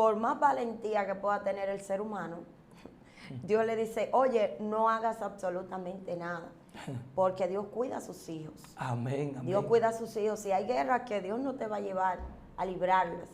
por más valentía que pueda tener el ser humano, Dios le dice, oye, no hagas absolutamente nada, porque Dios cuida a sus hijos. Amén, amén. Dios cuida a sus hijos. Si hay guerra, que Dios no te va a llevar a librarlas.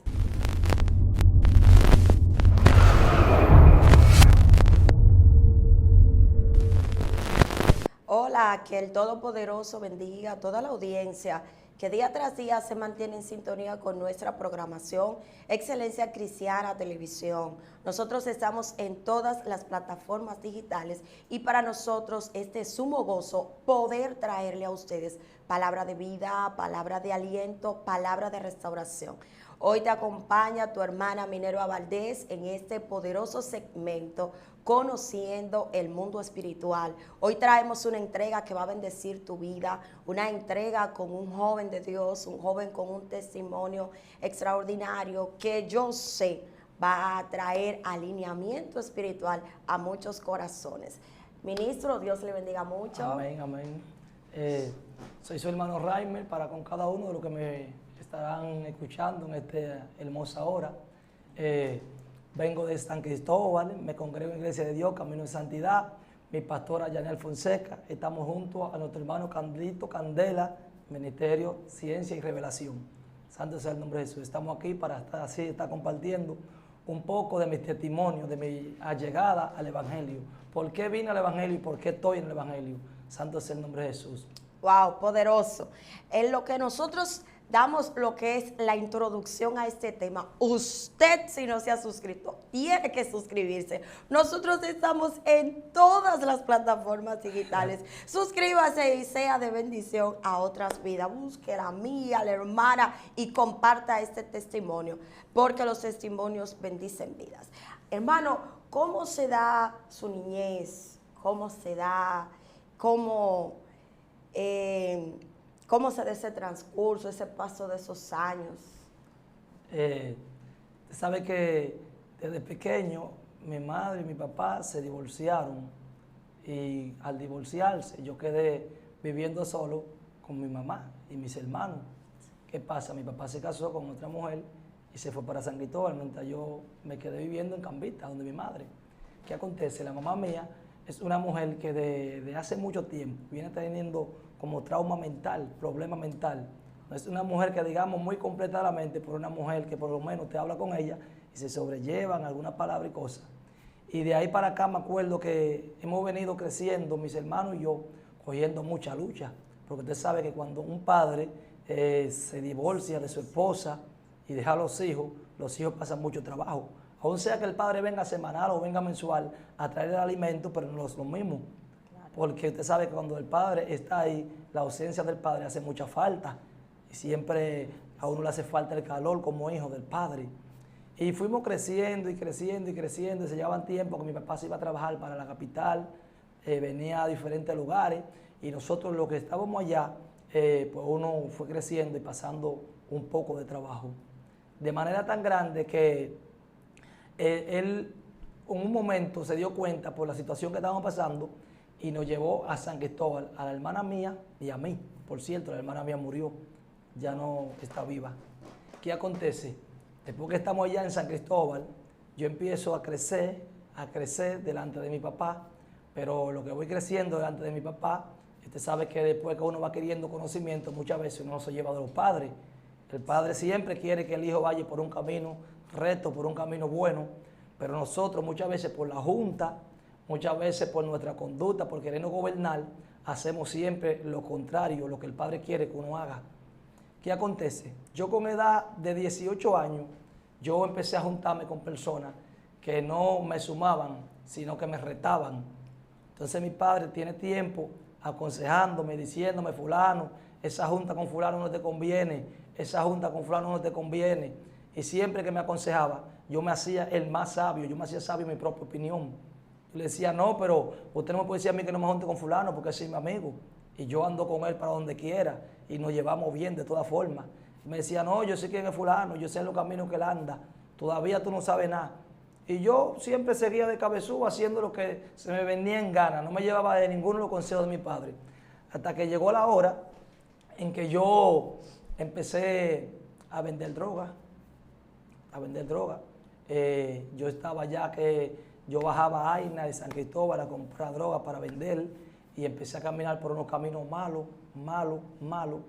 Hola, que el Todopoderoso bendiga a toda la audiencia que día tras día se mantiene en sintonía con nuestra programación Excelencia Cristiana Televisión. Nosotros estamos en todas las plataformas digitales y para nosotros este sumo gozo poder traerle a ustedes palabra de vida, palabra de aliento, palabra de restauración. Hoy te acompaña tu hermana Minerva Valdés en este poderoso segmento Conociendo el Mundo Espiritual. Hoy traemos una entrega que va a bendecir tu vida, una entrega con un joven de Dios, un joven con un testimonio extraordinario que yo sé va a traer alineamiento espiritual a muchos corazones. Ministro, Dios le bendiga mucho. Amén, amén. Soy su hermano Raimer para con cada uno de los que me estarán escuchando en esta hermosa hora. Vengo de San Cristóbal, me congrego en Iglesia de Dios, Camino de Santidad. Mi pastora Yanel Fonseca, estamos junto a nuestro hermano Candito Candela, Ministerio Ciencia y Revelación. Santo sea el nombre de Jesús. Estamos aquí para estar compartiendo un poco de mi testimonio, de mi allegada al Evangelio. ¿Por qué vine al Evangelio y por qué estoy en el Evangelio? Santo sea el nombre de Jesús. Wow, poderoso. En lo que nosotros damos lo que es la introducción a este tema, usted, si no se ha suscrito, tiene que suscribirse. Nosotros estamos en todas las plataformas digitales. Suscríbase y sea de bendición a otras vidas. Busque la mía, la hermana, y comparta este testimonio, porque los testimonios bendicen vidas. Hermano, ¿cómo se da su niñez? ¿Cómo se da? ¿Cómo se da ese transcurso, ese paso de esos años? Sabe que desde pequeño mi madre y mi papá se divorciaron y al divorciarse yo quedé viviendo solo con mi mamá y mis hermanos. ¿Qué pasa? Mi papá se casó con otra mujer y se fue para San Cristóbal, mientras yo me quedé viviendo en Cambita, donde mi madre. ¿Qué acontece? La mamá mía es una mujer que de hace mucho tiempo viene teniendo como trauma mental, problema mental. No es una mujer que digamos muy completa de la mente, pero una mujer que por lo menos te habla con ella y se sobrellevan algunas palabras y cosas. Y de ahí para acá me acuerdo que hemos venido creciendo, mis hermanos y yo, cogiendo mucha lucha. Porque usted sabe que cuando un padre se divorcia de su esposa y deja a los hijos pasan mucho trabajo. Aún sea que el padre venga semanal o venga mensual a traer el alimento, pero no es lo mismo. Porque usted sabe que cuando el padre está ahí, la ausencia del padre hace mucha falta. Y siempre a uno le hace falta el calor como hijo del padre. Y fuimos creciendo y creciendo y creciendo. Y se llevaban tiempo que mi papá se iba a trabajar para la capital, venía a diferentes lugares. Y nosotros los que estábamos allá, pues uno fue creciendo y pasando un poco de trabajo. De manera tan grande que él en un momento se dio cuenta por la situación que estábamos pasando y nos llevó a San Cristóbal, a la hermana mía y a mí. Por cierto, la hermana mía murió, ya no está viva. ¿Qué acontece? Después que estamos allá en San Cristóbal, yo empiezo a crecer delante de mi papá, pero lo que voy creciendo delante de mi papá, usted sabe que después que uno va queriendo conocimiento, muchas veces uno no se lleva de los padres. El padre siempre quiere que el hijo vaya por un camino recto, por un camino bueno, pero nosotros muchas veces por la junta, muchas veces por nuestra conducta, por querernos gobernar, hacemos siempre lo contrario, lo que el padre quiere que uno haga. ¿Qué acontece? Yo con edad de 18 años, yo empecé a juntarme con personas que no me sumaban, sino que me retaban. Entonces mi padre tiene tiempo aconsejándome, diciéndome, fulano, esa junta con fulano no te conviene, esa junta con fulano no te conviene. Y siempre que me aconsejaba, yo me hacía el más sabio, yo me hacía sabio en mi propia opinión. Yo le decía, no, pero usted no me puede decir a mí que no me junte con fulano porque ese es mi amigo. Y yo ando con él para donde quiera y nos llevamos bien de todas formas. Y me decía, no, yo sé quién es fulano, yo sé los caminos que él anda, todavía tú no sabes nada. Y yo siempre seguía de cabezú haciendo lo que se me venía en gana, no me llevaba de ninguno de los consejos de mi padre. Hasta que llegó la hora en que yo empecé a vender droga. Yo estaba ya que yo bajaba a Aina de San Cristóbal a comprar droga para vender y empecé a caminar por unos caminos malos, malos.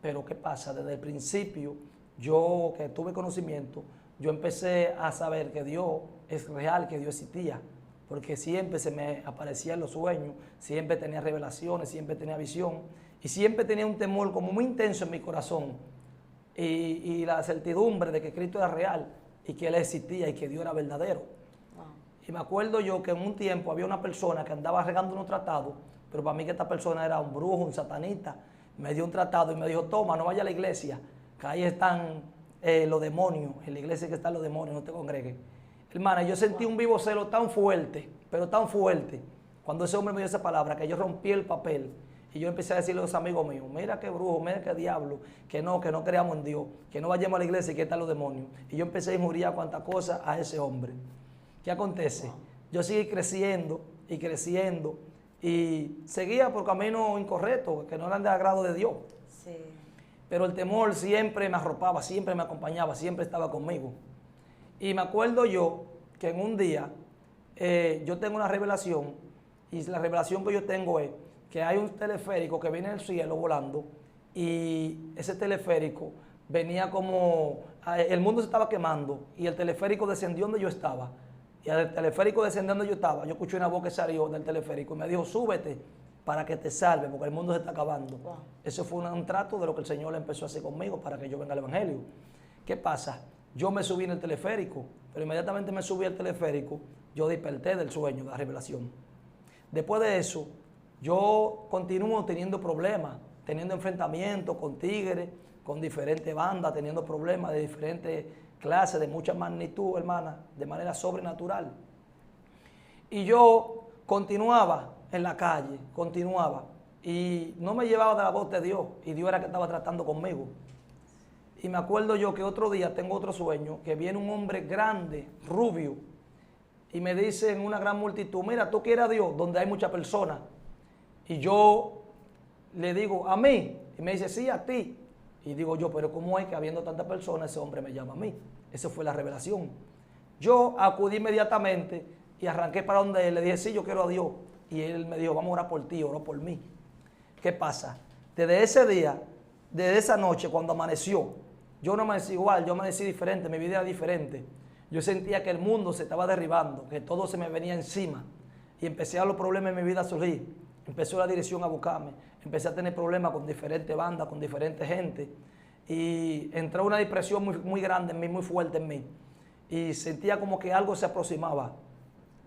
Pero ¿qué pasa? Desde el principio, yo que tuve conocimiento, yo empecé a saber que Dios es real, que Dios existía. Porque siempre se me aparecían los sueños, siempre tenía revelaciones, siempre tenía visión y siempre tenía un temor como muy intenso en mi corazón y la certidumbre de que Cristo era real y que Él existía y que Dios era verdadero. Wow. Y me acuerdo yo que en un tiempo había una persona que andaba regando unos tratados, pero para mí que esta persona era un brujo, un satanista. Me dio un tratado y me dijo, toma, no vaya a la iglesia, que ahí están los demonios, en la iglesia que están los demonios, no te congregues. Hermana, yo sentí un vivo celo tan fuerte, pero tan fuerte, cuando ese hombre me dio esa palabra, que yo rompí el papel y yo empecé a decirle a los amigos míos, mira qué brujo, mira qué diablo, que no creamos en Dios, que no vayamos a la iglesia y que están los demonios. Y yo empecé a injuriar cuantas cosas a ese hombre. ¿Qué acontece? Yo seguí creciendo y seguía por caminos incorrectos, que no eran de agrado de Dios. Sí. Pero el temor siempre me arropaba, siempre me acompañaba, siempre estaba conmigo. Y me acuerdo yo que en un día yo tengo una revelación y la revelación que yo tengo es que hay un teleférico que viene del cielo volando y ese teleférico venía como, el mundo se estaba quemando y el teleférico descendió donde yo estaba. Y al teleférico descendiendo donde yo estaba, yo escuché una voz que salió del teleférico y me dijo, súbete para que te salve porque el mundo se está acabando. Wow. Eso fue un trato de lo que el Señor empezó a hacer conmigo para que yo venga al Evangelio. ¿Qué pasa? Yo me subí en el teleférico, pero inmediatamente me subí al teleférico, yo desperté del sueño, de la revelación. Después de eso, yo continúo teniendo problemas, teniendo enfrentamientos con tigres, con diferentes bandas, teniendo problemas de diferentes clases, de mucha magnitud, hermana, de manera sobrenatural. Y yo continuaba en la calle, y no me llevaba de la voz de Dios, y Dios era que estaba tratando conmigo. Y me acuerdo yo que otro día tengo otro sueño, que viene un hombre grande, rubio, y me dice en una gran multitud, mira, tú quieres a Dios, donde hay muchas personas. Y yo le digo, ¿a mí? Y me dice, sí, a ti. Y digo yo, pero ¿cómo es que habiendo tantas personas ese hombre me llama a mí? Esa fue la revelación. Yo acudí inmediatamente y arranqué para donde él, le dije, sí, yo quiero a Dios. Y él me dijo, vamos a orar por ti, oró por mí. ¿Qué pasa? Desde ese día, desde esa noche, cuando amaneció, yo no amanecí igual, yo amanecí diferente, mi vida era diferente. Yo sentía que el mundo se estaba derribando, que todo se me venía encima. Y empecé a los problemas en mi vida a surgir. Empezó la dirección a buscarme. Empecé a tener problemas con diferentes bandas, con diferentes gente. Y entró una depresión muy grande en mí, muy fuerte en mí. Y sentía como que algo se aproximaba.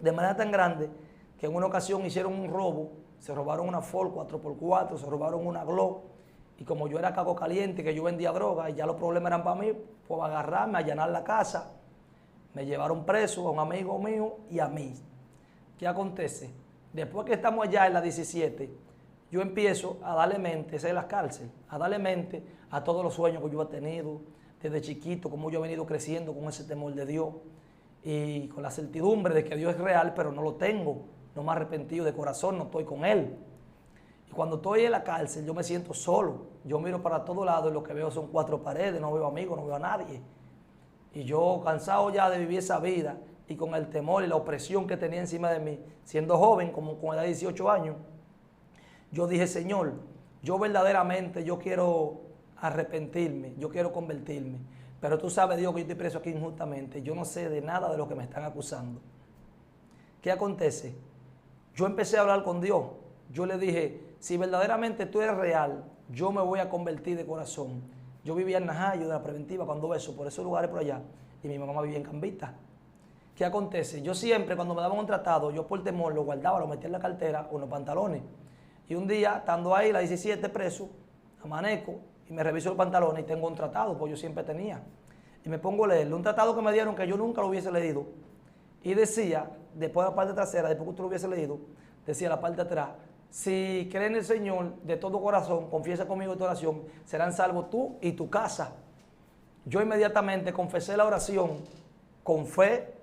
De manera tan grande que en una ocasión hicieron un robo. Se robaron una Ford 4x4, se robaron una Glock. Y como yo era cago caliente, que yo vendía droga y ya los problemas eran para mí, pues agarrarme, allanar la casa. Me llevaron preso a un amigo mío y a mí. ¿Qué acontece? Después que estamos allá en la 17, yo empiezo a darle mente, esa es la cárcel, a darle mente a todos los sueños que yo he tenido desde chiquito, cómo yo he venido creciendo con ese temor de Dios y con la certidumbre de que Dios es real, pero no lo tengo, no me he arrepentido de corazón, no estoy con Él. Y cuando estoy en la cárcel, yo me siento solo, yo miro para todos lados y lo que veo son 4 paredes, no veo amigos, no veo a nadie. Y yo, cansado ya de vivir esa vida y con el temor y la opresión que tenía encima de mí, siendo joven, como con edad de 18 años, yo dije, Señor, yo verdaderamente, yo quiero arrepentirme, yo quiero convertirme, pero tú sabes, Dios, que yo estoy preso aquí injustamente, yo no sé de nada de lo que me están acusando. ¿Qué acontece? Yo empecé a hablar con Dios, yo le dije, si verdaderamente tú eres real, yo me voy a convertir de corazón. Yo vivía en Najayo, de la Preventiva, cuando eso, por esos lugares por allá, y mi mamá vivía en Cambita. ¿Qué acontece? Yo siempre, cuando me daban un tratado, yo por temor lo guardaba, lo metía en la cartera o en los pantalones. Y un día, estando ahí, la 17 preso, amanezco y me reviso los pantalones y tengo un tratado, pues yo siempre tenía. Y me pongo a leerlo, un tratado que me dieron que yo nunca lo hubiese leído. Y decía, después de la parte trasera, después que usted lo hubiese leído, decía la parte de atrás, si crees en el Señor de todo corazón, confiesa conmigo tu oración, serán salvos tú y tu casa. Yo inmediatamente confesé la oración con fe,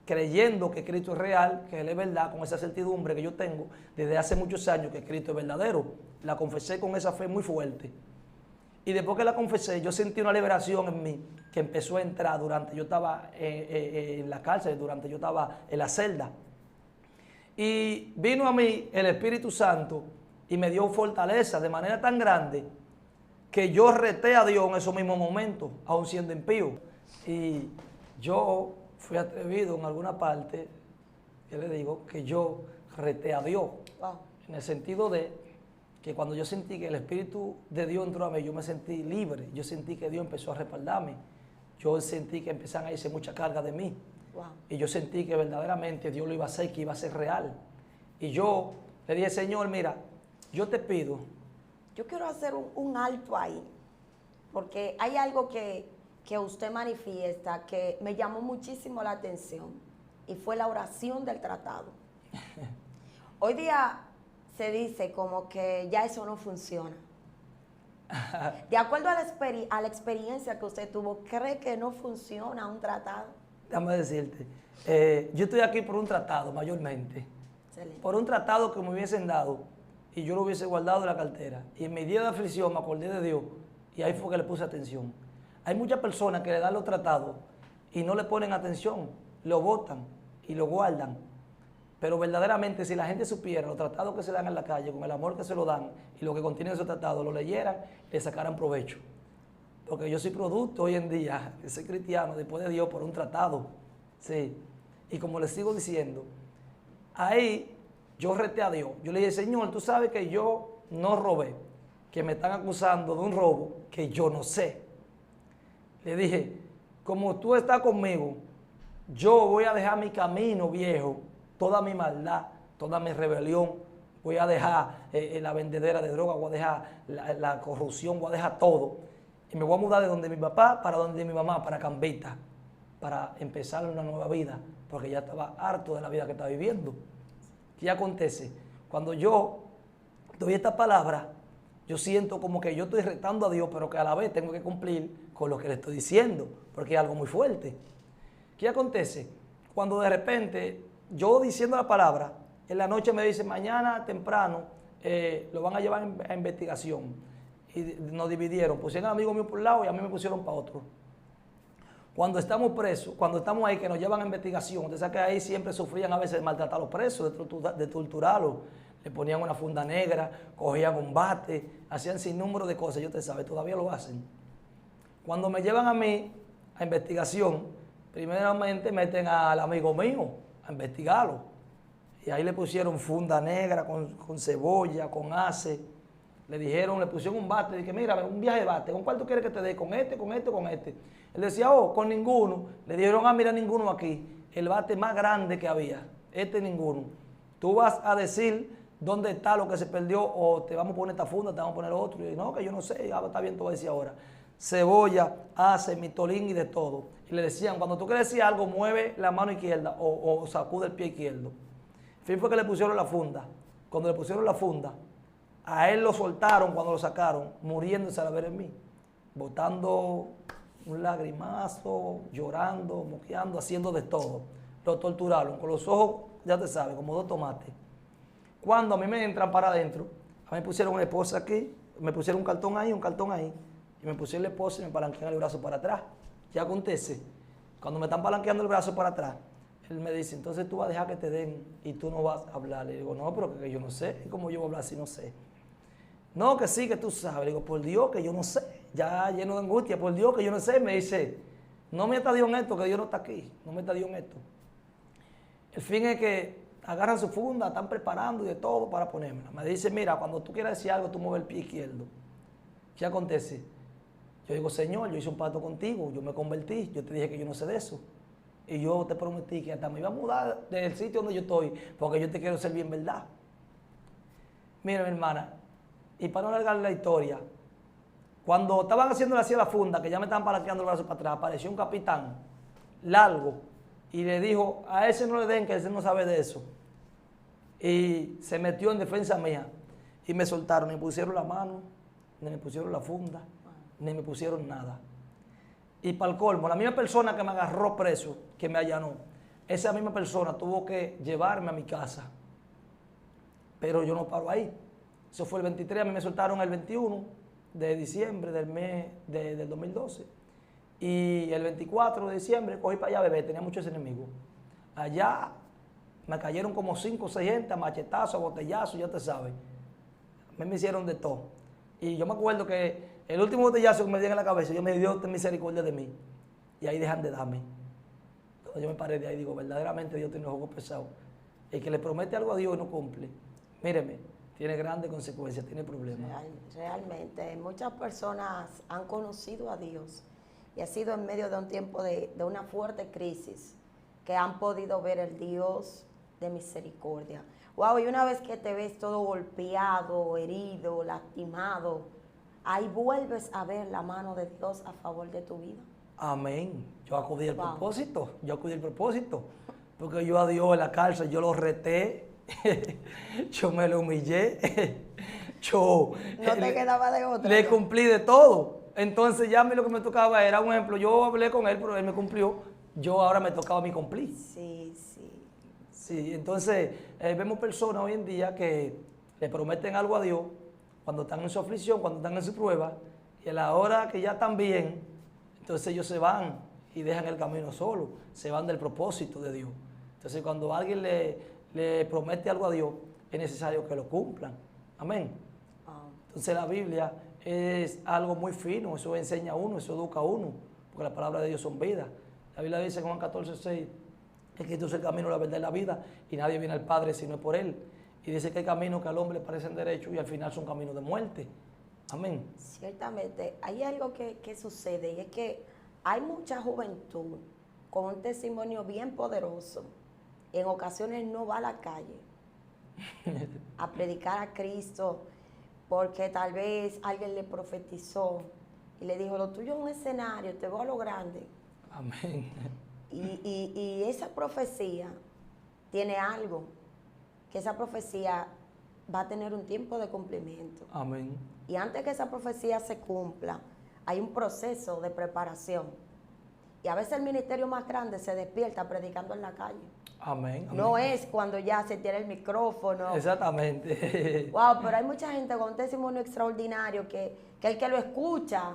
creyendo que Cristo es real, que Él es verdad, con esa certidumbre que yo tengo desde hace muchos años que Cristo es verdadero. La confesé con esa fe muy fuerte. Y después que la confesé, yo sentí una liberación en mí que empezó a entrar durante yo estaba en la cárcel, durante yo estaba en la celda. Y vino a mí el Espíritu Santo y me dio fortaleza de manera tan grande que yo reté a Dios en esos mismos momentos, aun siendo impío. Y yo fui atrevido en alguna parte, que le digo, que yo reté a Dios. Wow. En el sentido de que cuando yo sentí que el Espíritu de Dios entró a mí, yo me sentí libre, yo sentí que Dios empezó a respaldarme, yo sentí que empezaban a irse mucha carga de mí. Wow. Y yo sentí que verdaderamente Dios lo iba a hacer, que iba a ser real. Y yo le dije, Señor, mira, yo te pido. Yo quiero hacer un alto ahí, porque hay algo que usted manifiesta que me llamó muchísimo la atención, y fue la oración del tratado. Hoy día se dice como que ya eso no funciona. De acuerdo a la experiencia que usted tuvo, ¿cree que no funciona un tratado? Déjame decirte, yo estoy aquí por un tratado mayormente. Excelente. Por un tratado que me hubiesen dado y yo lo hubiese guardado en la cartera. Y en mi día de aflicción me acordé de Dios y ahí fue que le puse atención. Hay muchas personas que le dan los tratados y no le ponen atención, lo botan y lo guardan. Pero verdaderamente si la gente supiera los tratados que se dan en la calle, con el amor que se lo dan y lo que contienen esos tratados, lo leyeran, le sacaran provecho. Porque yo soy producto hoy en día, yo soy cristiano después de Dios por un tratado. Sí. Y como les sigo diciendo, ahí yo reté a Dios. Yo le dije, Señor, tú sabes que yo no robé, que me están acusando de un robo que yo no sé. Le dije, como tú estás conmigo, yo voy a dejar mi camino viejo, toda mi maldad, toda mi rebelión, voy a dejar la vendedera de droga, voy a dejar la corrupción, voy a dejar todo. Y me voy a mudar de donde mi papá para donde mi mamá, para Cambita, para empezar una nueva vida, porque ya estaba harto de la vida que estaba viviendo. ¿Qué acontece? Cuando yo doy esta palabra, yo siento como que yo estoy retando a Dios, pero que a la vez tengo que cumplir con lo que le estoy diciendo, porque es algo muy fuerte. ¿Qué acontece? Cuando de repente yo diciendo la palabra, en la noche me dice, mañana temprano lo van a llevar a investigación. Y nos dividieron, pusieron a un amigo mío por un lado y a mí me pusieron para otro. Cuando estamos presos, cuando estamos ahí que nos llevan a investigación, usted sabe que ahí siempre sufrían a veces de maltratar a los presos, de torturarlos. Le ponían una funda negra, cogían un bate, hacían sin número de cosas, yo te sabe, todavía lo hacen. Cuando me llevan a mí a investigación, primeramente meten al amigo mío a investigarlo. Y ahí le pusieron funda negra con cebolla, con ace. Le dijeron, le pusieron un bate, dije, mira, un viaje de bate, ¿con cuál tú quieres que te dé? Con este, con este, con este. Él decía, oh, con ninguno. Le dijeron, ah, mira, ninguno aquí. El bate más grande que había, este ninguno. Tú vas a decir dónde está lo que se perdió o te vamos a poner esta funda, te vamos a poner otro. Y no, que yo no sé, ya está bien, tú vas a decir ahora. Cebolla, ace, mitolín y de todo. Y le decían, cuando tú quieres decir algo, mueve la mano izquierda o sacude el pie izquierdo. En fin, fue que le pusieron la funda. Cuando le pusieron la funda, a él lo soltaron cuando lo sacaron, muriéndose a la ver en mí, botando un lagrimazo, llorando, moqueando, haciendo de todo. Lo torturaron con los ojos, ya te sabes, como dos tomates. Cuando a mí me entran para adentro, a mí me pusieron una esposa aquí, me pusieron un cartón ahí, y me pusieron la esposa y me palanquean el brazo para atrás. ¿Qué acontece? Cuando me están palanqueando el brazo para atrás, él me dice, entonces tú vas a dejar que te den y tú no vas a hablar. Le digo, no, pero que yo no sé. ¿Y cómo yo voy a hablar si no sé? No, que sí, que tú sabes. Le digo, por Dios, que yo no sé. Ya lleno de angustia, por Dios, que yo no sé. Me dice, no me está Dios en esto, que Dios no está aquí. No me está Dios en esto. El fin es que agarran su funda, están preparando y de todo para ponérmela. Me dice, mira, cuando tú quieras decir algo, tú mueves el pie izquierdo. ¿Qué acontece? Yo digo, Señor, yo hice un pacto contigo, yo me convertí, yo te dije que yo no sé de eso. Y yo te prometí que hasta me iba a mudar del sitio donde yo estoy, porque yo te quiero ser bien verdad. Mira, mi hermana, y para no alargar la historia, cuando estaban haciendo así a la funda, que ya me estaban palanqueando el brazo para atrás, apareció un capitán largo y le dijo, a ese no le den, que ese no sabe de eso. Y se metió en defensa mía y me soltaron, ni me pusieron la mano, ni me pusieron la funda, ni me pusieron nada. Y para el colmo, la misma persona que me agarró preso, que me allanó, esa misma persona tuvo que llevarme a mi casa. Pero yo no paro ahí. Eso fue el 23, a mí me soltaron el 21 de diciembre del 2012. Y el 24 de diciembre cogí para allá a beber, tenía muchos enemigos. Allá me cayeron como 5 o 6 gente, a machetazos, a botellazos, ya te sabes. Me hicieron de todo. Y yo me acuerdo que el último botellazo que me dieron en la cabeza, yo me dio ten misericordia de mí. Y ahí dejan de darme. Cuando yo me paré de ahí, digo, verdaderamente Dios tiene un juego pesado. El que le promete algo a Dios y no cumple, míreme, tiene grandes consecuencias, tiene problemas. Realmente, muchas personas han conocido a Dios y ha sido en medio de un tiempo de una fuerte crisis que han podido ver el Dios de misericordia. Wow, y una vez que te ves todo golpeado, herido, lastimado, ahí vuelves a ver la mano de Dios a favor de tu vida. Amén. Yo acudí al propósito, porque yo a Dios en la cárcel, yo lo reté, yo me lo humillé, yo no te quedaba de otra. Le cumplí de todo. Entonces ya a mí lo que me tocaba era, un ejemplo, yo hablé con él, pero él me cumplió, yo ahora me tocaba a mí cumplir. Sí, sí. Sí, entonces vemos personas hoy en día que le prometen algo a Dios cuando están en su aflicción, cuando están en su prueba, y a la hora que ya están bien, entonces ellos se van y dejan el camino solo, se van del propósito de Dios. Entonces cuando alguien le promete algo a Dios, es necesario que lo cumplan. Amén. Entonces la Biblia es algo muy fino, eso enseña a uno, eso educa a uno, porque la palabra de Dios son vida. La Biblia dice en Juan 14:6, que Cristo es el camino, la verdad y la vida, y nadie viene al Padre si no es por Él. Y dice que hay caminos que al hombre le parecen derechos y al final son caminos de muerte. Amén. Ciertamente, hay algo que sucede y es que hay mucha juventud con un testimonio bien poderoso. En ocasiones no va a la calle a predicar a Cristo porque tal vez alguien le profetizó y le dijo, lo tuyo es un escenario, te voy a lo grande. Amén. Y esa profecía tiene algo, que esa profecía va a tener un tiempo de cumplimiento. Amén. Y antes que esa profecía se cumpla, hay un proceso de preparación. Y a veces el ministerio más grande se despierta predicando en la calle. Amén. No es cuando ya se tiene el micrófono. Exactamente. Wow, pero hay mucha gente con un testimonio extraordinario que el que lo escucha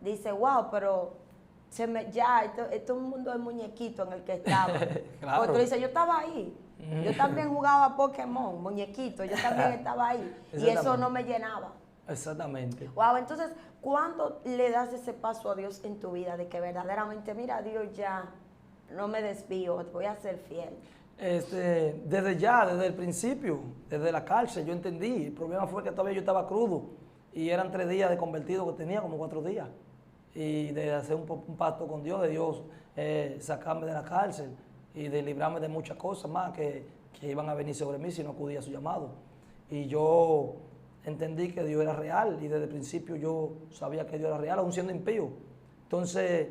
dice, wow, pero esto es un mundo de muñequito en el que estaba. Claro. Otro dice, yo estaba ahí. Yo también jugaba Pokémon, muñequito, yo también estaba ahí. Y eso no me llenaba. Exactamente. Wow, entonces, ¿cuándo le das ese paso a Dios en tu vida? De que verdaderamente, mira, Dios, ya no me desvío, voy a ser fiel. Desde el principio, desde la cárcel, yo entendí. El problema fue que todavía yo estaba crudo y eran 3 días de convertido que tenía, como 4 días. Y de hacer un pacto con Dios, de Dios sacarme de la cárcel y de librarme de muchas cosas más que iban a venir sobre mí si no acudía a su llamado. Y yo entendí que Dios era real y desde el principio yo sabía que Dios era real, aún siendo impío. Entonces,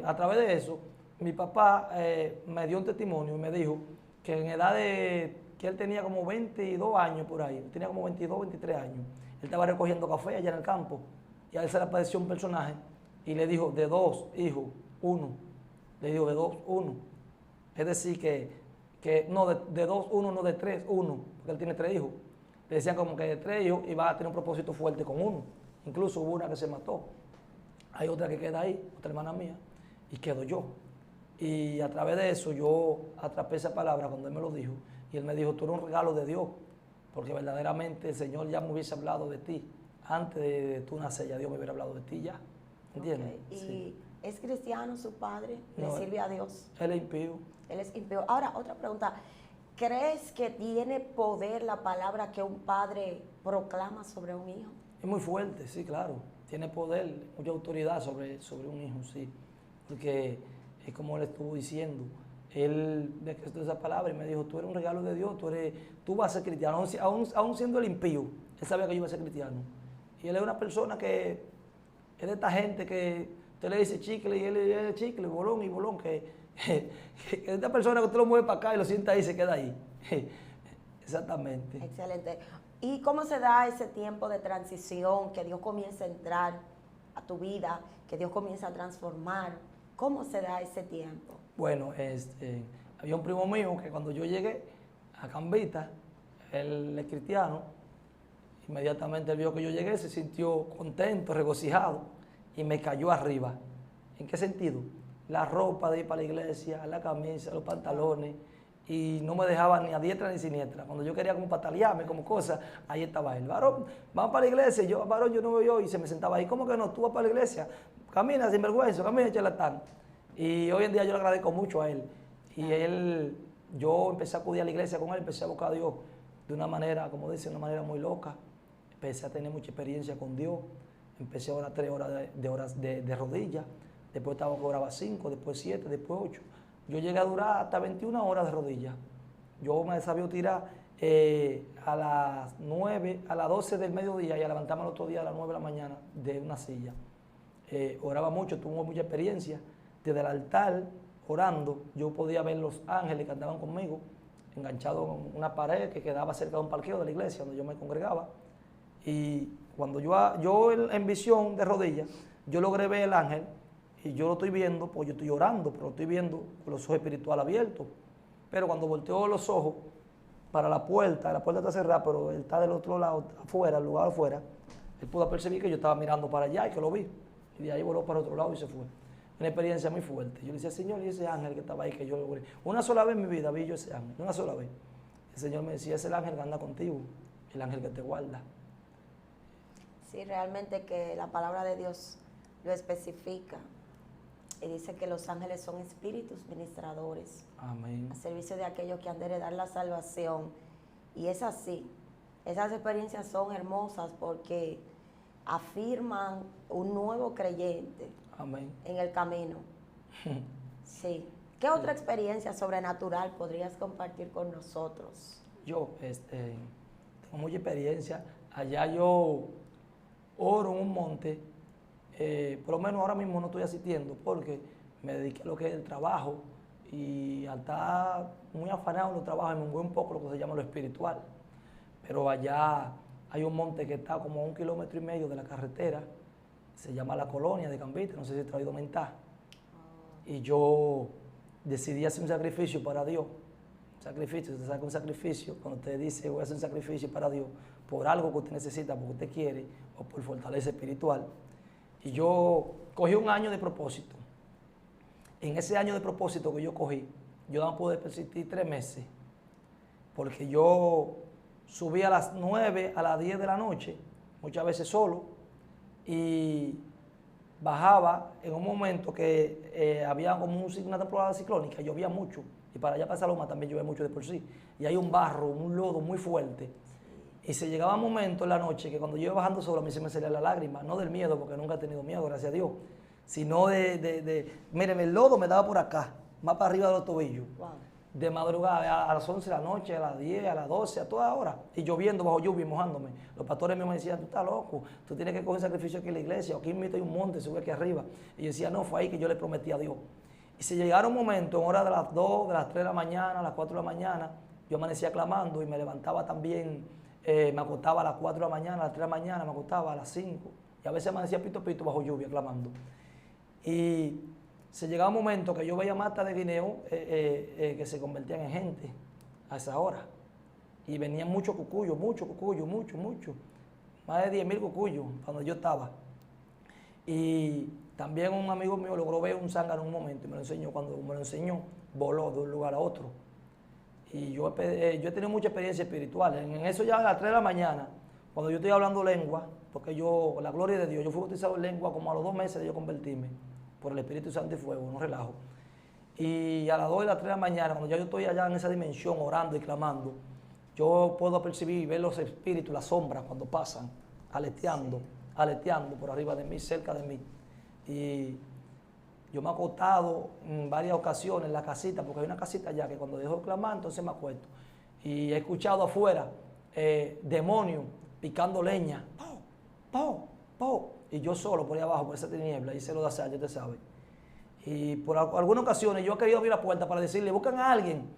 a través de eso, mi papá me dio un testimonio y me dijo que en edad que él tenía como 22 años por ahí, tenía como 22, 23 años, él estaba recogiendo café allá en el campo y a él se le apareció un personaje y le dijo, de 2 hijos, 1. Le dijo, de 2, 1. Es decir, que no, de 2, 1, no de 3, 1, porque él tiene 3 hijos. Le decían como que de 3 hijos iba a tener un propósito fuerte con 1. Incluso hubo una que se mató. Hay otra que queda ahí, otra hermana mía, y quedo yo. Y a través de eso yo atrapé esa palabra cuando él me lo dijo. Y él me dijo, tú eres un regalo de Dios, porque verdaderamente el Señor ya me hubiese hablado de ti. Antes de tú nacer, ya Dios me hubiera hablado de ti ya. ¿Entiendes? Okay. ¿Y sí. es cristiano su padre? ¿Le No, sirve a Dios? Él es impío. Él es impío. Ahora, otra pregunta. ¿Crees que tiene poder la palabra que un padre proclama sobre un hijo? Es muy fuerte, sí, claro. Tiene poder, mucha autoridad sobre un hijo, sí. Porque es como él estuvo diciendo. Él me prestó esa palabra y me dijo, tú eres un regalo de Dios, tú vas a ser cristiano. Aún siendo el impío, él sabía que yo iba a ser cristiano. Y él es una persona que es de esta gente que usted le dice chicle y él le dice chicle, bolón y bolón, que esta persona que usted lo mueve para acá y lo sienta ahí y se queda ahí. Exactamente. Excelente. ¿Y cómo se da ese tiempo de transición, que Dios comienza a entrar a tu vida, que Dios comienza a transformar? ¿Cómo se da ese tiempo? Bueno, había un primo mío que cuando yo llegué a Cambita, él es cristiano, Inmediatamente él vio que yo llegué, se sintió contento, regocijado y me cayó arriba. ¿En qué sentido? La ropa de ir para la iglesia, la camisa, los pantalones, y no me dejaba ni a diestra ni siniestra. Cuando yo quería como patalearme, como cosas, ahí estaba él. Varón, vamos para la iglesia. Y yo, varón, yo no voy yo. Y se me sentaba ahí. ¿Cómo que no? Tú vas para la iglesia. Camina sinvergüenza, camina charlatán. Y hoy en día yo le agradezco mucho a él. Y él, yo empecé a acudir a la iglesia con él, empecé a buscar a Dios de una manera, como dice, de una manera muy loca. Empecé a tener mucha experiencia con Dios. Empecé a orar 3 horas de rodillas. Después estaba que oraba 5, después 7, después 8. Yo llegué a durar hasta 21 horas de rodillas. Yo me sabía tirar a las 9, a las 12 del mediodía y a levantarme el otro día a las 9 de la mañana de una silla. Oraba mucho, tuve mucha experiencia. Desde el altar, orando, yo podía ver los ángeles que andaban conmigo, enganchados en una pared que quedaba cerca de un parqueo de la iglesia donde yo me congregaba. Y cuando yo en visión de rodillas, yo logré ver el ángel. Y yo lo estoy viendo, pues yo estoy orando, pero lo estoy viendo con los ojos espirituales abiertos. Pero cuando volteo los ojos para la puerta está cerrada, pero él está del otro lado, afuera, el lugar afuera, él pudo percibir que yo estaba mirando para allá y que lo vi. Y de ahí voló para otro lado y se fue. Una experiencia muy fuerte. Yo le decía, Señor, y ese ángel que estaba ahí, que yo logré. Una sola vez en mi vida vi yo ese ángel, una sola vez. El Señor me decía, es el ángel que anda contigo, el ángel que te guarda. Sí, realmente que la palabra de Dios lo especifica. Y dice que los ángeles son espíritus ministradores. Amén. A servicio de aquellos que han de heredar la salvación. Y es así. Esas experiencias son hermosas porque afirman un nuevo creyente. Amén. En el camino. Sí. ¿Qué otra experiencia sobrenatural podrías compartir con nosotros? Yo tengo mucha experiencia. Allá yo oro en un monte. Por lo menos ahora mismo no estoy asistiendo porque me dediqué a lo que es el trabajo y al estar muy afanado en los trabajos me mueve un poco lo que se llama lo espiritual. Pero allá hay un monte que está como a 1,5 kilómetros de la carretera, se llama La Colonia de Cambite, no sé si te has oído mentar. Y yo decidí hacer un sacrificio para Dios. Sacrificio, usted saca un sacrificio cuando usted dice voy a hacer un sacrificio para Dios por algo que usted necesita, porque usted quiere o por fortaleza espiritual. Y yo cogí un año de propósito. En ese año de propósito que yo cogí, yo no pude persistir 3 meses, porque yo subí a las 9, a las 10 de la noche, muchas veces solo, y bajaba en un momento que había como una temporada ciclónica, llovía mucho, y para allá para Saloma también llueve mucho de por sí, y hay un barro, un lodo muy fuerte. Y se llegaba un momento en la noche que cuando yo iba bajando solo a mí se me salía la lágrima, no del miedo, porque nunca he tenido miedo, gracias a Dios, sino miren, el lodo me daba por acá, más para arriba de los tobillos. Wow. De madrugada, a las 11 de la noche, a las 10, a las 12, a toda hora, y lloviendo bajo lluvia y mojándome. Los pastores me decían, tú estás loco, tú tienes que coger sacrificio aquí en la iglesia, aquí mismo hay un monte, sube aquí arriba. Y yo decía, no, fue ahí que yo le prometí a Dios. Y se llegaron momentos, en hora de las 2, de las 3 de la mañana, a las 4 de la mañana, yo amanecía clamando y me levantaba también. Me acostaba a las 4 de la mañana, a las 3 de la mañana, me acostaba a las 5. Y a veces amanecía pito pito bajo lluvia clamando. Y se llegaba un momento que yo veía matas de guineo que se convertían en gente a esa hora. Y venían muchos cucuyos, mucho. Más de 10,000 cucuyos cuando yo estaba. Y también un amigo mío logró ver un zángano en un momento y me lo enseñó. Cuando me lo enseñó, voló de un lugar a otro. Y yo he tenido mucha experiencia espiritual. En eso ya a las 3 de la mañana, cuando yo estoy hablando lengua, porque yo, la gloria de Dios, yo fui bautizado en lengua como a los 2 meses de yo convertirme, por el Espíritu Santo y fuego, no relajo. Y a las 2 y las 3 de la mañana, cuando ya yo estoy allá en esa dimensión, orando y clamando, yo puedo percibir y ver los espíritus, las sombras cuando pasan, aleteando por arriba de mí, cerca de mí. Y yo me he acostado en varias ocasiones en la casita, porque hay una casita allá que cuando dejo de clamar, entonces me acuesto. Y he escuchado afuera demonios picando leña. ¡Pau! Y yo solo por ahí abajo, por esa tiniebla, y se lo da sal, ya te sabes. Y por algunas ocasiones yo he querido abrir la puerta para decirle, buscan a alguien.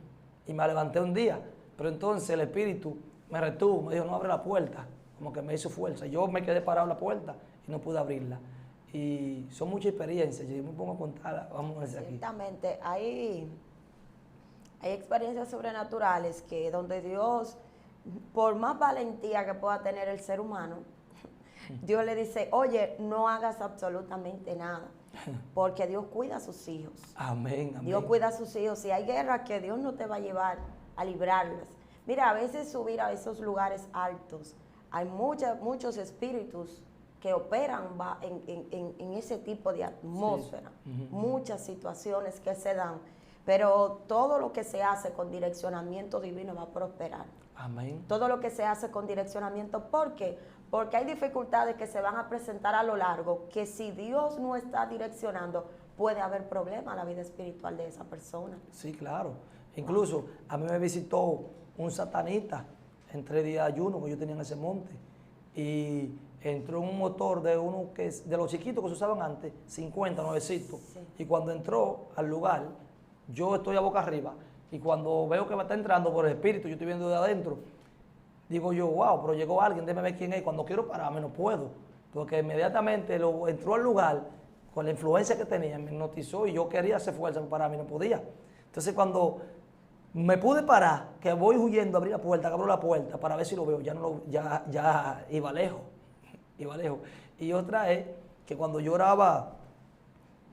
Y me levanté un día, pero entonces el espíritu me retuvo, me dijo, no abre la puerta, como que me hizo fuerza. Yo me quedé parado en la puerta y no pude abrirla. Y son muchas experiencias, yo me pongo a contar, vamos a decir aquí. Ciertamente, hay experiencias sobrenaturales que donde Dios por más valentía que pueda tener el ser humano, Dios le dice, oye, no hagas absolutamente nada, porque Dios cuida a sus hijos. Amén, amén. Dios cuida a sus hijos. Si hay guerras que Dios no te va a llevar a librarlas. Mira, a veces subir a esos lugares altos, hay muchos espíritus que operan en ese tipo de atmósfera, Sí. muchas situaciones que se dan, pero todo lo que se hace con direccionamiento divino va a prosperar. Amén. Todo lo que se hace con direccionamiento, ¿por qué? Porque hay dificultades que se van a presentar a lo largo, que si Dios no está direccionando, puede haber problemas en la vida espiritual de esa persona. Sí, claro. Incluso a mí me visitó un satanista en 3 días de ayuno que yo tenía en ese monte. Y entró en un motor de uno que es de los chiquitos que se usaban antes, 50, nuevecitos. Sí. Y cuando entró al lugar, yo estoy a boca arriba. Y cuando veo que me está entrando por el espíritu, yo estoy viendo de adentro, digo yo, wow, pero llegó alguien, déjame ver quién es. Cuando quiero pararme no puedo, porque inmediatamente entró al lugar con la influencia que tenía, me hipnotizó y yo quería hacer fuerza para pararme y no podía. Entonces cuando me pude parar, que voy huyendo, abrí la puerta, que abro la puerta para ver si lo veo, ya iba lejos, iba lejos. Y otra es que cuando yo oraba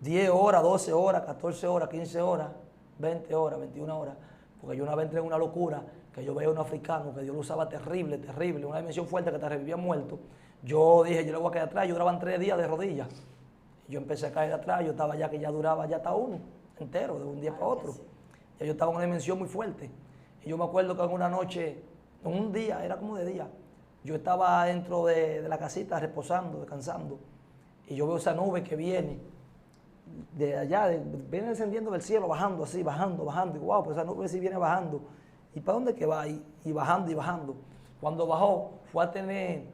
10 horas, 12 horas, 14 horas, 15 horas, 20 horas, 21 horas, porque yo una vez entré en una locura, que yo veía a un africano que Dios lo usaba terrible, terrible, una dimensión fuerte que te revivía muerto. Yo dije, yo le voy a caer atrás, yo duraban 3 días de rodillas. Yo empecé a caer atrás, yo estaba ya que ya duraba ya hasta uno entero, de un día para otro. Ya yo estaba en una dimensión muy fuerte. Y yo me acuerdo que en una noche, en un día, era como de día, yo estaba dentro de la casita reposando, descansando, y yo veo esa nube que viene de allá, viene descendiendo del cielo, bajando así, bajando, bajando, y wow, pues esa nube sí viene bajando. ¿Y para dónde que va? Y bajando y bajando. Cuando bajó, fue a tener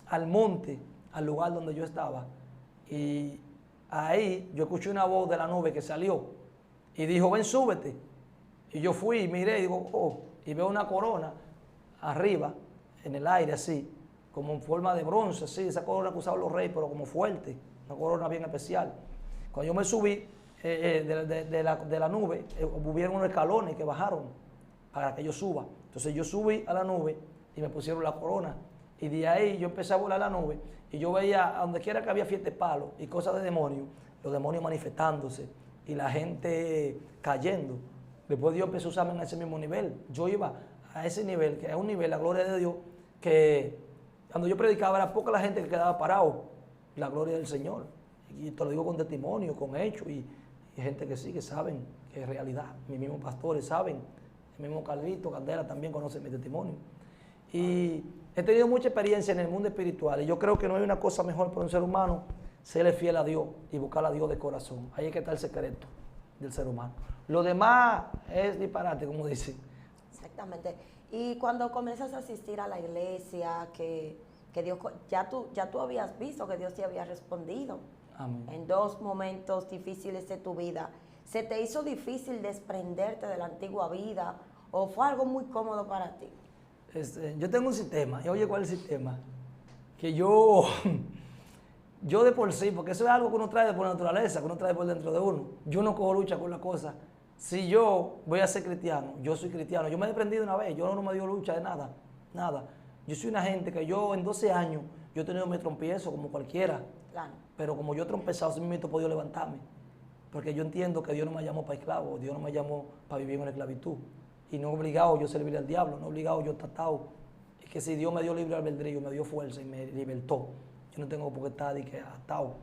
al monte, al lugar donde yo estaba, y ahí yo escuché una voz de la nube que salió y dijo, ven, súbete. Y yo fui y miré y digo, oh, y veo una corona arriba, en el aire así, como en forma de bronce, así, esa corona que usaban los reyes, pero como fuerte, una corona bien especial. Cuando yo me subí de la nube, hubieron unos escalones que bajaron para que yo suba. Entonces yo subí a la nube y me pusieron la corona. Y de ahí yo empecé a volar la nube y yo veía a donde quiera que había fiesta de palos y cosas de demonios, los demonios manifestándose y la gente cayendo. Después Dios empezó a usarme en ese mismo nivel. Yo iba a ese nivel, que es un nivel, la gloria de Dios, que cuando yo predicaba era poca la gente que quedaba parado, la gloria del Señor. Y te lo digo con testimonio, con hechos, y gente que sí, que saben que es realidad. Mis mismos pastores saben, el mismo Carlito, Candela también conoce mi testimonio. Y he tenido mucha experiencia en el mundo espiritual, y yo creo que no hay una cosa mejor para un ser humano, serle fiel a Dios y buscar a Dios de corazón. Ahí es que está el secreto del ser humano. Lo demás es disparate, como dicen. Exactamente. Y cuando comienzas a asistir a la iglesia, que Dios, ya tú habías visto que Dios te había respondido. Amén. En 2 momentos difíciles de tu vida, ¿se te hizo difícil desprenderte de la antigua vida o fue algo muy cómodo para ti? Yo tengo un sistema, y oye, ¿cuál es el sistema? Que yo de por sí, porque eso es algo que uno trae por naturaleza, que uno trae por dentro de uno. Yo no cojo lucha con la cosa. Si yo voy a ser cristiano, yo soy cristiano. Yo me he desprendido una vez, yo no me dio lucha de nada, nada. Yo soy una gente que yo en 12 años, yo he tenido mi trompiezo como cualquiera. Claro. Pero como yo he trompezado, sí mismo he podido levantarme. Porque yo entiendo que Dios no me llamó para esclavo, Dios no me llamó para vivir en la esclavitud. Y no he obligado yo a servir al diablo, no he obligado yo a estar atado. Es que si Dios me dio libre albedrío, me dio fuerza y me libertó, yo no tengo por qué estar atado.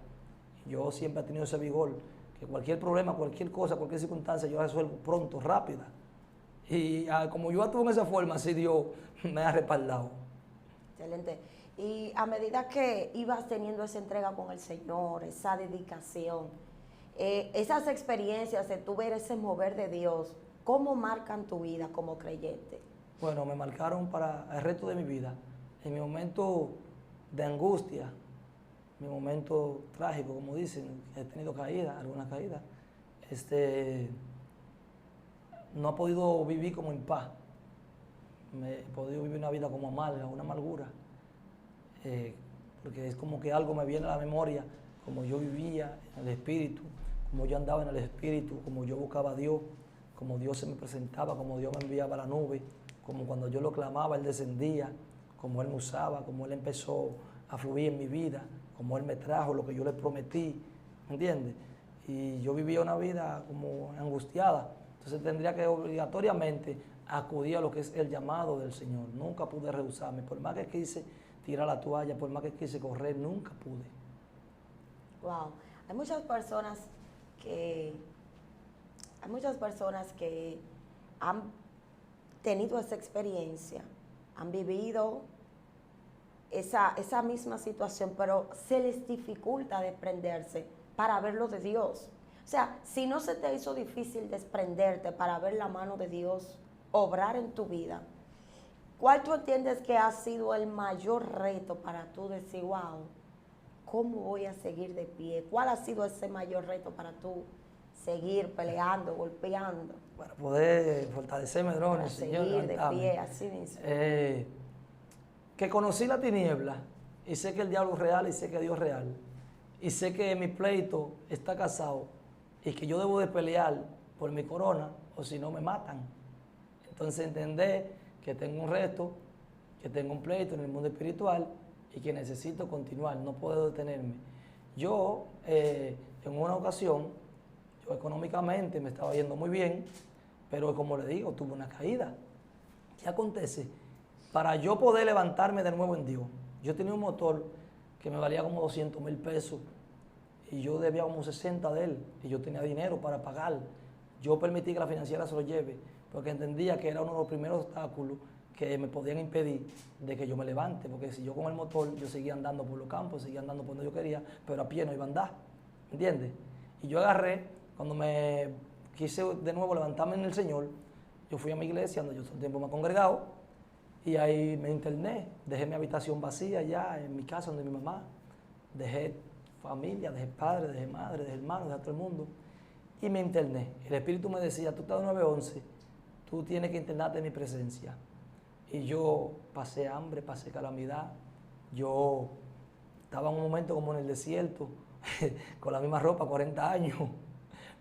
Yo siempre he tenido ese vigor, que cualquier problema, cualquier cosa, cualquier circunstancia, yo resuelvo pronto, rápida. Y como yo actúo en esa forma, así Dios me ha respaldado. Excelente. Y a medida que ibas teniendo esa entrega con el Señor, esa dedicación, esas experiencias de tú ver ese mover de Dios, ¿cómo marcan tu vida como creyente? Bueno, me marcaron para el resto de mi vida. En mi momento de angustia, mi momento trágico, como dicen, he tenido caídas, algunas caídas, no he podido vivir como en paz. He podido vivir una vida como amarga, una amargura. Porque es como que algo me viene a la memoria, como yo vivía en el Espíritu, como yo andaba en el Espíritu, como yo buscaba a Dios, como Dios se me presentaba, como Dios me enviaba a la nube, como cuando yo lo clamaba, Él descendía, como Él me usaba, como Él empezó a fluir en mi vida, como Él me trajo lo que yo le prometí, ¿entiendes? Y yo vivía una vida como angustiada, entonces tendría que obligatoriamente acudir a lo que es el llamado del Señor. Nunca pude rehusarme, por más que quise tirar la toalla, por más que quise correr, nunca pude. Wow, hay muchas personas que han tenido esa experiencia, han vivido esa misma situación, pero se les dificulta desprenderse para ver lo de Dios. O sea, si no se te hizo difícil desprenderte para ver la mano de Dios obrar en tu vida, ¿cuál tú entiendes que ha sido el mayor reto para tú decir, wow, ¿cómo voy a seguir de pie? ¿Cuál ha sido ese mayor reto para tú seguir peleando, golpeando? Para poder fortalecerme, Para seguir de pie, así mismo. Que conocí la tiniebla y sé que el diablo es real y sé que Dios es real. Y sé que mi pleito está casado y que yo debo de pelear por mi corona o si no me matan. Entonces entender que tengo un reto, que tengo un pleito en el mundo espiritual y que necesito continuar, no puedo detenerme. Yo, en una ocasión, yo económicamente me estaba yendo muy bien, pero como le digo, tuve una caída. ¿Qué acontece? Para yo poder levantarme de nuevo en Dios, yo tenía un motor que me valía como 200,000 pesos y yo debía como 60 de él y yo tenía dinero para pagar. Yo permití que la financiera se lo lleve porque entendía que era uno de los primeros obstáculos que me podían impedir de que yo me levante, porque si yo con el motor, yo seguía andando por los campos, seguía andando por donde yo quería, pero a pie no iba a andar, ¿entiendes? Y yo agarré, cuando me quise de nuevo levantarme en el Señor, yo fui a mi iglesia, donde yo todo el tiempo me he congregado, y ahí me interné, dejé mi habitación vacía ya en mi casa, donde mi mamá, dejé familia, dejé padre, dejé madre, dejé hermano, dejé a todo el mundo, y me interné. El Espíritu me decía, tú estás de 9-11, tú tienes que internarte en mi presencia. Y yo pasé hambre, pasé calamidad. Yo estaba en un momento como en el desierto, con la misma ropa, 40 años.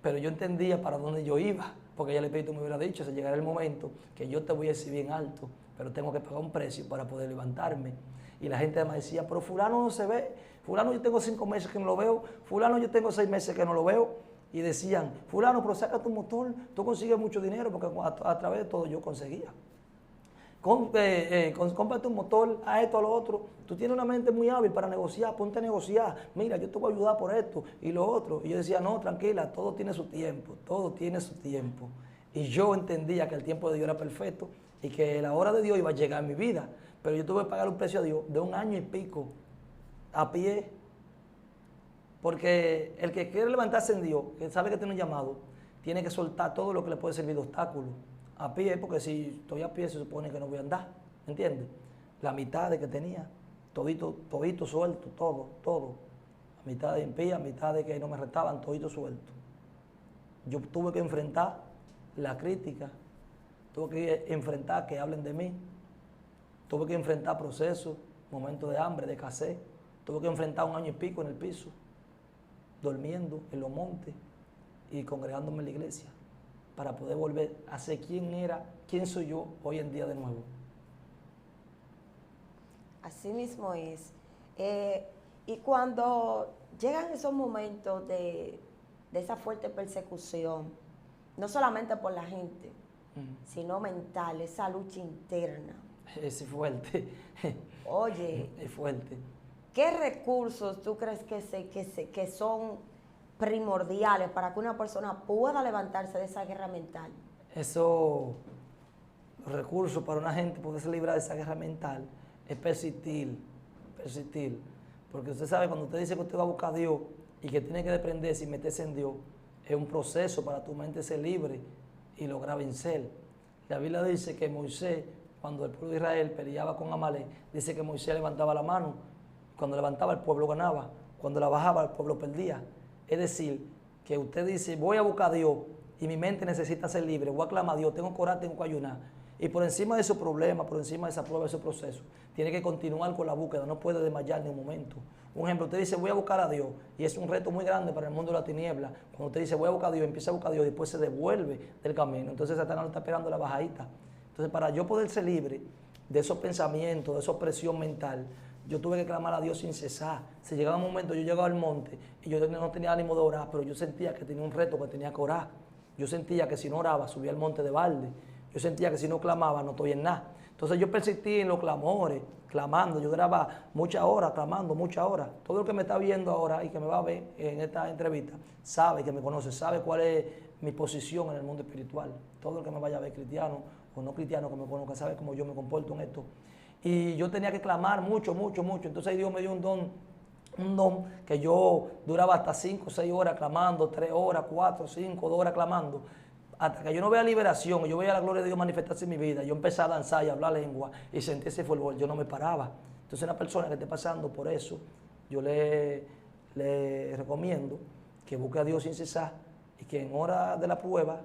Pero yo entendía para dónde yo iba, porque ya el Espíritu me hubiera dicho, se llegará el momento que yo te voy a decir bien alto, pero tengo que pagar un precio para poder levantarme. Y la gente me decía, pero fulano no se ve, fulano yo tengo 5 meses que no lo veo, fulano yo tengo 6 meses que no lo veo. Y decían, fulano, pero saca tu motor, tú consigues mucho dinero, porque a través de todo yo conseguía. Cómprate un motor, a esto, a lo otro. Tú tienes una mente muy hábil para negociar, ponte a negociar. Mira, yo te voy a ayudar por esto y lo otro. Y yo decía, no, tranquila, todo tiene su tiempo, todo tiene su tiempo. Y yo entendía que el tiempo de Dios era perfecto y que la hora de Dios iba a llegar en mi vida. Pero yo tuve que pagar un precio a Dios de 1 año y pico, a pie. Porque el que quiere levantarse en Dios, que sabe que tiene un llamado, tiene que soltar todo lo que le puede servir de obstáculo. A pie, porque si estoy a pie se supone que no voy a andar, ¿entiendes? La mitad de que tenía, todito suelto, todo. A mitad de impía, a mitad de que no me restaban, todito suelto. Yo tuve que enfrentar la crítica, tuve que enfrentar que hablen de mí, tuve que enfrentar procesos, momentos de hambre, de escasez, tuve que enfrentar 1 año y pico en el piso, durmiendo en los montes y congregándome en la iglesia, para poder volver a ser quién soy yo hoy en día de nuevo. Así mismo es. Y cuando llegan esos momentos de esa fuerte persecución, no solamente por la gente, sino mental, esa lucha interna. Es fuerte. Oye, es fuerte. ¿Qué recursos tú crees que son primordiales para que una persona pueda levantarse de esa guerra mental? Los recursos para una gente poderse librar de esa guerra mental es persistir. Porque usted sabe, cuando usted dice que usted va a buscar a Dios y que tiene que desprenderse y meterse en Dios, es un proceso para tu mente ser libre y lograr vencer. La Biblia dice que Moisés, cuando el pueblo de Israel peleaba con Amalek, dice que Moisés levantaba la mano. Cuando levantaba, el pueblo ganaba. Cuando la bajaba, el pueblo perdía. Es decir, que usted dice, voy a buscar a Dios y mi mente necesita ser libre, voy a clamar a Dios, tengo que orar, tengo que ayunar. Y por encima de esos problemas, por encima de esa prueba, de ese proceso, tiene que continuar con la búsqueda, no puede desmayar ni un momento. Un ejemplo, usted dice, voy a buscar a Dios, y es un reto muy grande para el mundo de la tiniebla. Cuando usted dice, voy a buscar a Dios, empieza a buscar a Dios, y después se devuelve del camino. Entonces Satanás lo está esperando la bajadita. Entonces, para yo poder ser libre de esos pensamientos, de esa opresión mental, yo tuve que clamar a Dios sin cesar. Si llegaba un momento, yo llegaba al monte y yo no tenía ánimo de orar, pero yo sentía que tenía un reto que tenía que orar. Yo sentía que si no oraba, subía al monte de balde. Yo sentía que si no clamaba, no estoy en nada. Entonces yo persistí en los clamores, clamando. Yo duraba muchas horas clamando, muchas horas. Todo el que me está viendo ahora y que me va a ver en esta entrevista, sabe que me conoce, sabe cuál es mi posición en el mundo espiritual. Todo el que me vaya a ver, cristiano o no cristiano, que me conozca, sabe cómo yo me comporto en esto. Y yo tenía que clamar mucho, mucho, mucho. Entonces Dios me dio un don que yo duraba hasta 5 o 6 horas clamando, 3 horas, 4, 5, 2 horas clamando. Hasta que yo no vea liberación, yo veía la gloria de Dios manifestarse en mi vida, yo empecé a danzar y a hablar lengua y sentí ese fervor, yo no me paraba. Entonces una persona que esté pasando por eso, yo le recomiendo que busque a Dios sin cesar y que en hora de la prueba,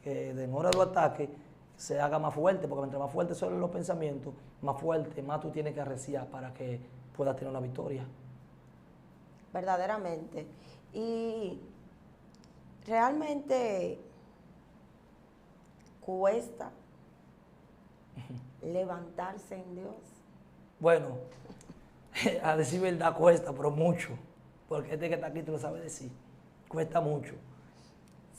que en hora de los ataques, se haga más fuerte, porque mientras más fuertes son los pensamientos, más fuerte, más tú tienes que arreciar para que puedas tener una victoria. Verdaderamente. Y realmente cuesta levantarse en Dios. Bueno, a decir verdad cuesta, pero mucho, porque este que está aquí te lo sabe decir, cuesta mucho.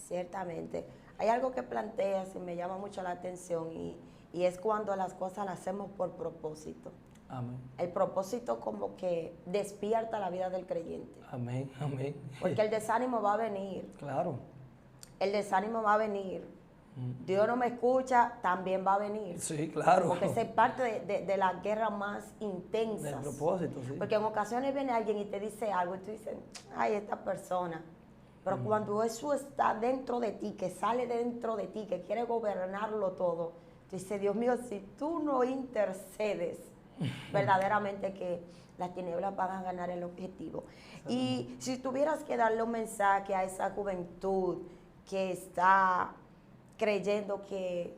Ciertamente. Hay algo que planteas y me llama mucho la atención y es cuando las cosas las hacemos por propósito. Amén. El propósito como que despierta la vida del creyente. Amén, amén. Porque el desánimo va a venir. Claro. El desánimo va a venir. Dios no me escucha, también va a venir. Sí, claro. Porque esa es parte de la guerra más intensa. Del propósito, sí. Porque en ocasiones viene alguien y te dice algo y tú dices, ay, esta persona. Pero cuando eso está dentro de ti, que sale dentro de ti, que quiere gobernarlo todo, tú dices, Dios mío, si tú no intercedes, verdaderamente que las tinieblas van a ganar el objetivo. Y si tuvieras que darle un mensaje a esa juventud que está creyendo que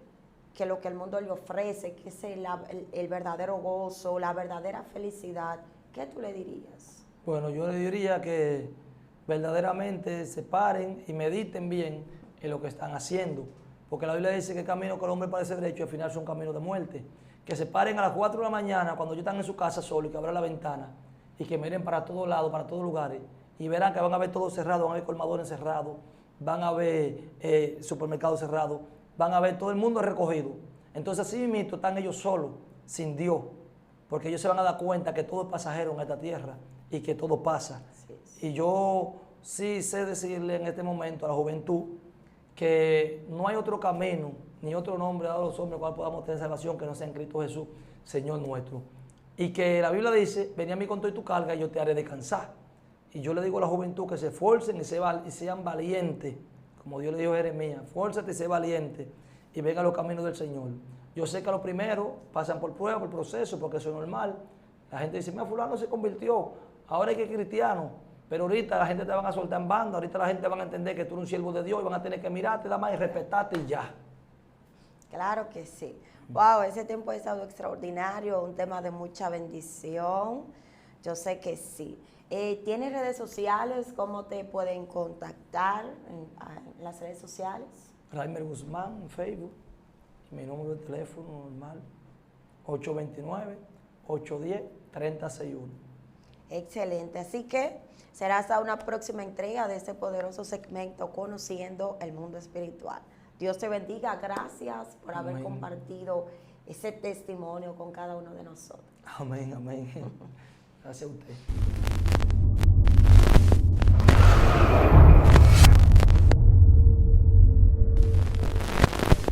lo que el mundo le ofrece, que es el verdadero gozo, la verdadera felicidad, ¿qué tú le dirías? Bueno, yo le diría que verdaderamente se paren y mediten bien en lo que están haciendo, porque la Biblia dice que el camino que el hombre parece derecho al final es un camino de muerte. Que se paren a las 4 de la mañana cuando ellos están en su casa solo y que abran la ventana y que miren para todos lados, para todos lugares y verán que van a ver todo cerrado, van a ver colmadones cerrados, van a ver supermercados cerrados, van a ver todo el mundo recogido. Entonces así mismo están ellos solos, sin Dios, porque ellos se van a dar cuenta que todo es pasajero en esta tierra y que todo pasa. Sí. Y yo sí sé decirle en este momento a la juventud que no hay otro camino ni otro nombre dado a los hombres cual podamos tener salvación que no sea en Cristo Jesús, Señor nuestro. Y que la Biblia dice, ven a mí con toda tu carga y yo te haré descansar. Y yo le digo a la juventud que se esfuercen y sean valientes, como Dios le dijo a Jeremías, esfuérzate y sé valiente y venga a los caminos del Señor. Yo sé que a los primeros pasan por prueba, por proceso, porque eso es normal. La gente dice, mira, fulano se convirtió, ahora hay que ser cristiano, pero ahorita la gente te van a soltar en banda, ahorita la gente van a entender que tú eres un siervo de Dios y van a tener que mirarte, nada más y respetarte y ya. Claro que sí. Wow, ese tiempo ha estado extraordinario, un tema de mucha bendición. Yo sé que sí. ¿Tienes redes sociales? ¿Cómo te pueden contactar en las redes sociales? Raimer Guzmán en Facebook. Mi número de teléfono normal, 829-810-3061. Excelente. Así que será hasta una próxima entrega de este poderoso segmento Conociendo el Mundo Espiritual. Dios te bendiga. Gracias por haber compartido ese testimonio con cada uno de nosotros. Amén, amén. Gracias a usted.